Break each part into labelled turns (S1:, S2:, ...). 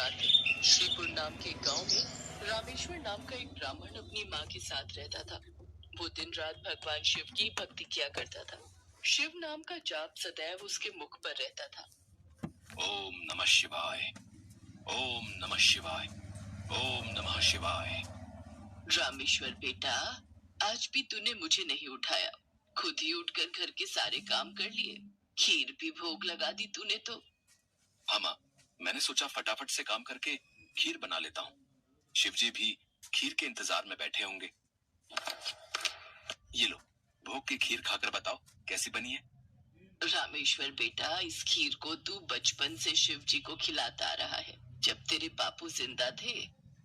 S1: बात है। श्रीपुर नाम के गांव में रामेश्वर नाम का एक ब्राह्मण अपनी माँ के साथ रहता था। वो दिन रात भगवान शिव की भक्ति किया करता था। शिव नाम का जाप सदैव उसके मुख पर रहता था।
S2: ओम नमः शिवाय, ओम नमः शिवाय, ओम नमः शिवाय।
S1: रामेश्वर बेटा, आज भी तूने मुझे नहीं उठाया। खुद ही उठकर घर के सारे काम कर लिए, खीर भी भोग लगा दी तूने तो।
S2: हाँ माँ, मैंने सोचा फटाफट से काम करके खीर बना लेता हूँ। शिवजी भी खीर के इंतजार में बैठे होंगे। ये लो, भोग की खीर खाकर बताओ कैसी बनी है।
S1: रामेश्वर बेटा, इस खीर को तू बचपन से शिव जी को खिलाता आ रहा है। जब तेरे बापू जिंदा थे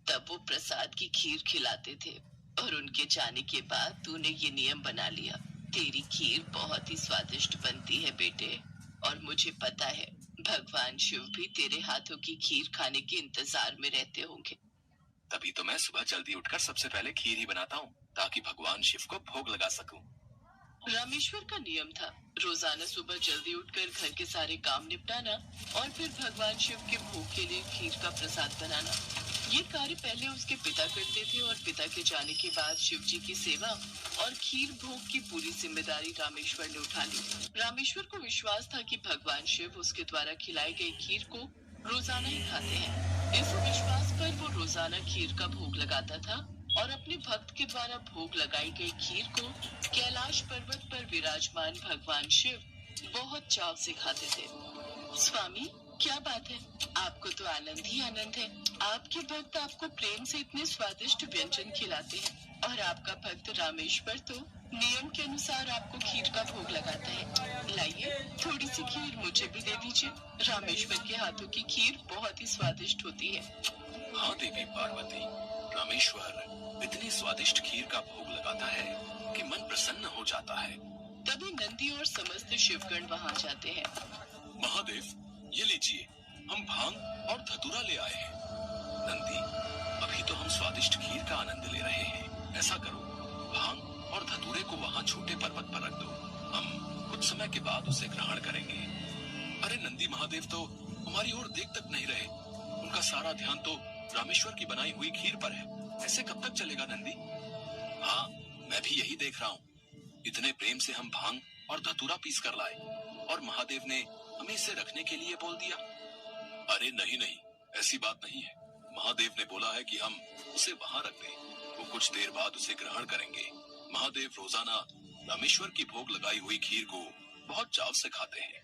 S1: तब वो प्रसाद की खीर खिलाते थे, और उनके जाने के बाद तूने ये नियम बना लिया। तेरी खीर बहुत ही स्वादिष्ट बनती है बेटे, और मुझे पता है भगवान शिव भी तेरे हाथों की खीर खाने के इंतजार में रहते होंगे।
S2: तभी तो मैं सुबह जल्दी उठकर सबसे पहले खीर ही बनाता हूँ, ताकि भगवान शिव को भोग लगा सकूं।
S1: रामेश्वर का नियम था रोजाना सुबह जल्दी उठकर घर के सारे काम निपटाना और फिर भगवान शिव के भोग के लिए खीर का प्रसाद बनाना। ये कार्य पहले उसके पिता करते थे, और पिता के जाने के बाद शिव जी की सेवा और खीर भोग की पूरी जिम्मेदारी रामेश्वर ने उठा ली। रामेश्वर को विश्वास था कि भगवान शिव उसके द्वारा खिलाई गई खीर को रोजाना ही खाते हैं। इस विश्वास पर वो रोजाना खीर का भोग लगाता था, और अपने भक्त के द्वारा भोग लगाई गई खीर को कैलाश पर्वत पर विराजमान भगवान शिव बहुत चाव से खाते थे। स्वामी, क्या बात है, आपको तो आनंद ही आनंद है। आपके भक्त आपको प्रेम से इतने स्वादिष्ट व्यंजन खिलाते हैं, और आपका भक्त रामेश्वर तो नियम के अनुसार आपको खीर का भोग लगाता है। लाइए, थोड़ी सी खीर मुझे भी दे दीजिए। रामेश्वर के हाथों की खीर बहुत ही स्वादिष्ट होती है।
S2: हाँ देवी पार्वती, रामेश्वर इतनी स्वादिष्ट खीर का भोग लगाता है कि मन प्रसन्न हो जाता है।
S1: तभी नंदी और समस्त शिवगण वहाँ जाते हैं।
S2: महादेव, ये लीजिए, हम भांग और धतूरा ले आए हैं। नंदी, अभी तो हम स्वादिष्ट खीर का आनंद ले रहे हैं। ऐसा करो, भांग और धतूरे को वहाँ छोटे पर्वत पर रख दो। हम कुछ समय के बाद उसे ग्रहण करेंगे। अरे नंदी महादेव तो हमारी ओर देख तक नहीं रहे। उनका सारा ध्यान तो रामेश्वर की बनाई हुई खीर पर है। ऐसे कब तक चलेगा नंदी? हाँ, मैं भी यही देख रहा हूँ। इतने प्रेम से हम भांग और धतूरा पीस कर लाए, और महादेव ने हमें इसे रखने के लिए बोल दिया। अरे नहीं नहीं, ऐसी बात नहीं है। महादेव ने बोला है कि हम उसे वहाँ रख दें। वो कुछ देर बाद उसे ग्रहण करेंगे। महादेव रोजाना रामेश्वर की भोग लगाई हुई खीर को बहुत चाव से खाते हैं।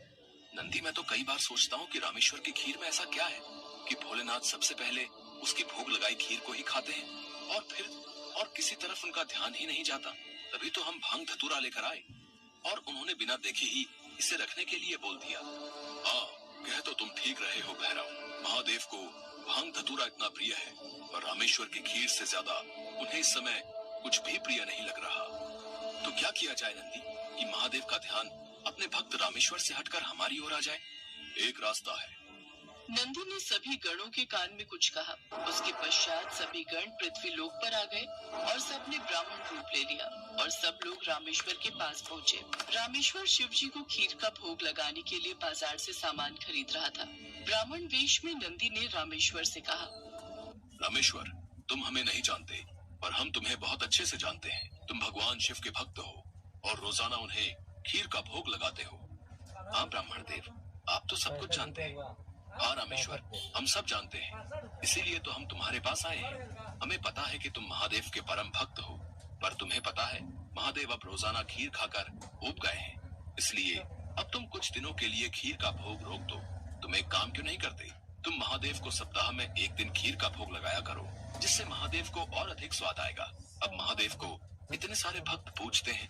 S2: नंदी, मैं तो कई बार सोचता हूँ कि रामेश्वर की खीर में ऐसा क्या है कि भोलेनाथ सबसे पहले उसकी भोग लगाई खीर को ही खाते हैं, और किसी तरफ उनका ध्यान ही नहीं जाता। तभी तो हम भांग धतूरा लेकर आए, और उन्होंने बिना देखे ही इसे रखने के लिए बोल दिया। हाँ, कह तो तुम ठीक रहे हो भैरव। महादेव को भांग धतूरा इतना प्रिय है, और रामेश्वर की खीर से ज्यादा उन्हें इस समय कुछ भी प्रिय नहीं लग रहा। तो क्या किया जाए नंदी कि महादेव का ध्यान अपने भक्त रामेश्वर से हटकर हमारी ओर आ जाए? एक रास्ता है।
S1: नंदी ने सभी गणों के कान में कुछ कहा। उसके पश्चात सभी गण पृथ्वी लोक पर आ गए, और सबने ब्राह्मण रूप ले लिया, और सब लोग रामेश्वर के पास पहुँचे। रामेश्वर शिव जी को खीर का भोग लगाने के लिए बाजार से सामान खरीद रहा था। ब्राह्मण वेश में नंदी ने रामेश्वर से कहा,
S2: रामेश्वर, तुम हमें नहीं जानते, पर हम तुम्हें बहुत अच्छे से जानते हैं। तुम भगवान शिव के भक्त हो, और रोजाना उन्हें खीर का भोग लगाते हो। हाँ ब्राह्मण देव, आप तो सब कुछ जानते हैं। हाँ रामेश्वर, हम सब जानते हैं, इसीलिए तो हम तुम्हारे पास आए हैं। हमें पता है कि तुम महादेव के परम भक्त हो, पर तुम्हें पता है महादेव अब रोजाना खीर खाकर ऊब गए हैं। इसलिए अब तुम कुछ दिनों के लिए खीर का भोग रोक दो। तुम एक काम क्यों नहीं करते? तुम महादेव को सप्ताह में एक दिन खीर का भोग लगाया करो, जिससे महादेव को और अधिक स्वाद आएगा। अब महादेव को इतने सारे भक्त पूजते हैं,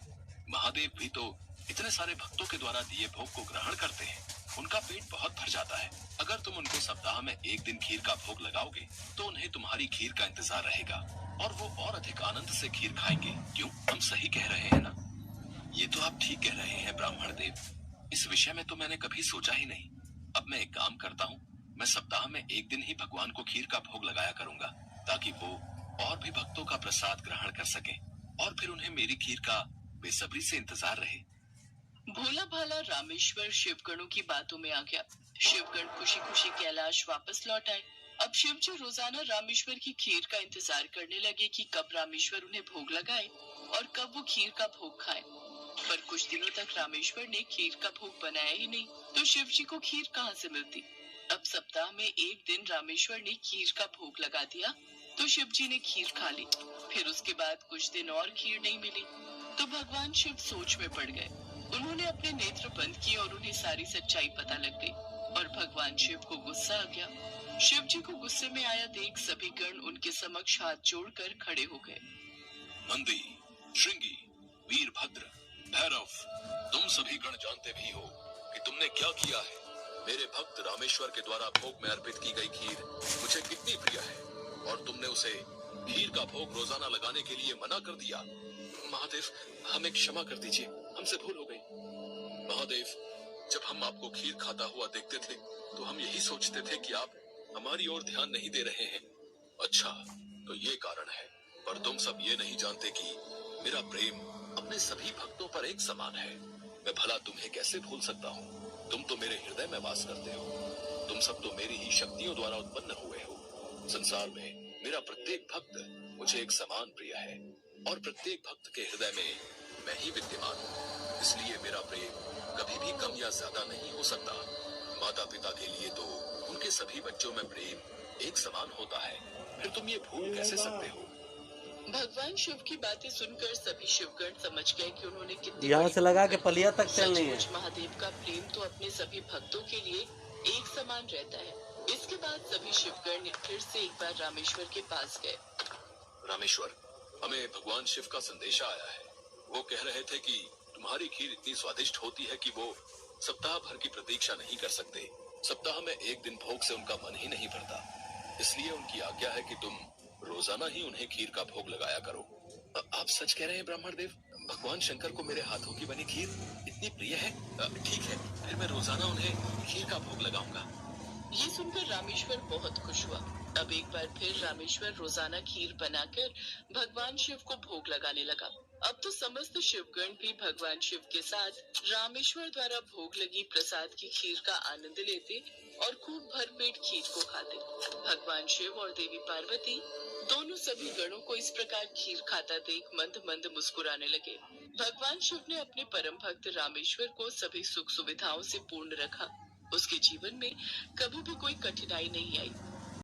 S2: महादेव भी तो इतने सारे भक्तों के द्वारा दिए भोग को ग्रहण करते हैं। उनका पेट बहुत भर जाता है। अगर तुम उनको सप्ताह में एक दिन खीर का भोग लगाओगे तो उन्हें तुम्हारी खीर का इंतजार रहेगा, और वो और अधिक आनंद से खीर खाएंगे। क्यों, हम सही कह रहे हैं ना? ये तो आप ठीक कह रहे हैं ब्राह्मण देव। इस विषय में तो मैंने कभी सोचा ही नहीं। अब मैं एक काम करता हूँ, मैं सप्ताह में एक दिन ही भगवान को खीर का भोग लगाया करूंगा, ताकि वो और भी भक्तों का प्रसाद ग्रहण कर सके, और फिर उन्हें मेरी खीर का बेसब्री से इंतजार रहे।
S1: भोला भाला रामेश्वर शिवगणों की बातों में आ गया। शिवगण खुशी खुशी कैलाश वापस लौट आए। अब शिवजी रोजाना रामेश्वर की खीर का इंतजार करने लगे कि कब रामेश्वर उन्हें भोग लगाए और कब वो खीर का भोग खाए। पर कुछ दिनों तक रामेश्वर ने खीर का भोग बनाया ही नहीं, तो शिवजी को खीर कहाँ से मिलती। अब सप्ताह में एक दिन रामेश्वर ने खीर का भोग लगा दिया, तो शिवजी ने खीर खा ली। फिर उसके बाद कुछ दिन और खीर नहीं मिली, तो भगवान शिव सोच में पड़ गए। उन्होंने अपने नेत्र बंद किए और उन्हें सारी सच्चाई पता लग गई और भगवान शिव को गुस्सा आ गया। शिव जी को गुस्से में आया देख सभी गण उनके समक्ष हाथ जोड़कर खड़े हो गए।
S2: नंदी, श्रृंगी, वीरभद्र, भैरव, तुम सभी गण जानते भी हो कि तुमने क्या किया है। मेरे भक्त रामेश्वर के द्वारा भोग में अर्पित की गई खीर मुझे कितनी प्रिय है और तुमने उसे खीर का भोग रोजाना लगाने के लिए मना कर दिया। महादेव, हमें क्षमा कर दीजिए, हमसे भूल हो गई। महादेव, जब हम आपको खीर खाता हुआ देखते थे तो हम यही सोचते थे कि आप हमारी ओर ध्यान नहीं दे रहे हैं। अच्छा, तो ये कारण है, पर तुम सब ये नहीं जानते कि मेरा प्रेम अपने सभी भक्तों पर एक समान है। मैं भला तुम्हें कैसे भूल सकता हूँ, तुम तो मेरे हृदय में वास करते हो। तुम सब तो मेरी ही शक्तियों द्वारा उत्पन्न हुए हो। संसार में मेरा प्रत्येक भक्त मुझे एक समान प्रिय है और प्रत्येक भक्त के हृदय में मैं ही विद्यमान हूँ। इसलिए मेरा प्रेम कभी भी कम या ज्यादा नहीं हो सकता। माता पिता के लिए तो उनके सभी बच्चों में प्रेम एक समान होता है, फिर तुम ये भूल कैसे सकते हो।
S1: भगवान शिव की बातें सुनकर सभी शिवगण समझ गए कि उन्होंने कितनी
S3: यहाँ
S1: बड़ी
S3: से लगा
S1: भूल
S3: के
S1: कर दी।
S3: पलिया तक चलनी है।
S1: सचमुच महादेव का प्रेम तो अपने सभी भक्तों के लिए एक समान रहता है। इसके बाद सभी शिवगण फिर से एक बार रामेश्वर के पास गए।
S2: रामेश्वर, हमें भगवान शिव का संदेशा आया है। वो कह रहे थे कि तुम्हारी खीर इतनी स्वादिष्ट होती है कि वो सप्ताह भर की प्रतीक्षा नहीं कर सकते। सप्ताह में एक दिन भोग से उनका मन ही नहीं भरता, इसलिए उनकी आज्ञा है कि तुम रोजाना ही उन्हें खीर का भोग लगाया करो। आप सच कह रहे हैं ब्राह्मण देव, भगवान शंकर को मेरे हाथों की बनी खीर इतनी प्रिय है। ठीक है, फिर मैं रोजाना उन्हें खीर का भोग लगाऊंगा।
S1: ये सुनकर रामेश्वर बहुत खुश हुआ। अब एक बार फिर रामेश्वर रोजाना खीर बनाकर भगवान शिव को भोग लगाने लगा। अब तो समस्त शिवगण भी भगवान शिव के साथ रामेश्वर द्वारा भोग लगी प्रसाद की खीर का आनंद लेते और खूब भरपेट खीर को खाते। भगवान शिव और देवी पार्वती दोनों सभी गणों को इस प्रकार खीर खाता देख मंद मंद मुस्कुराने लगे। भगवान शिव ने अपने परम भक्त रामेश्वर को सभी सुख सुविधाओं से पूर्ण रखा। उसके जीवन में कभी भी कोई कठिनाई नहीं आई।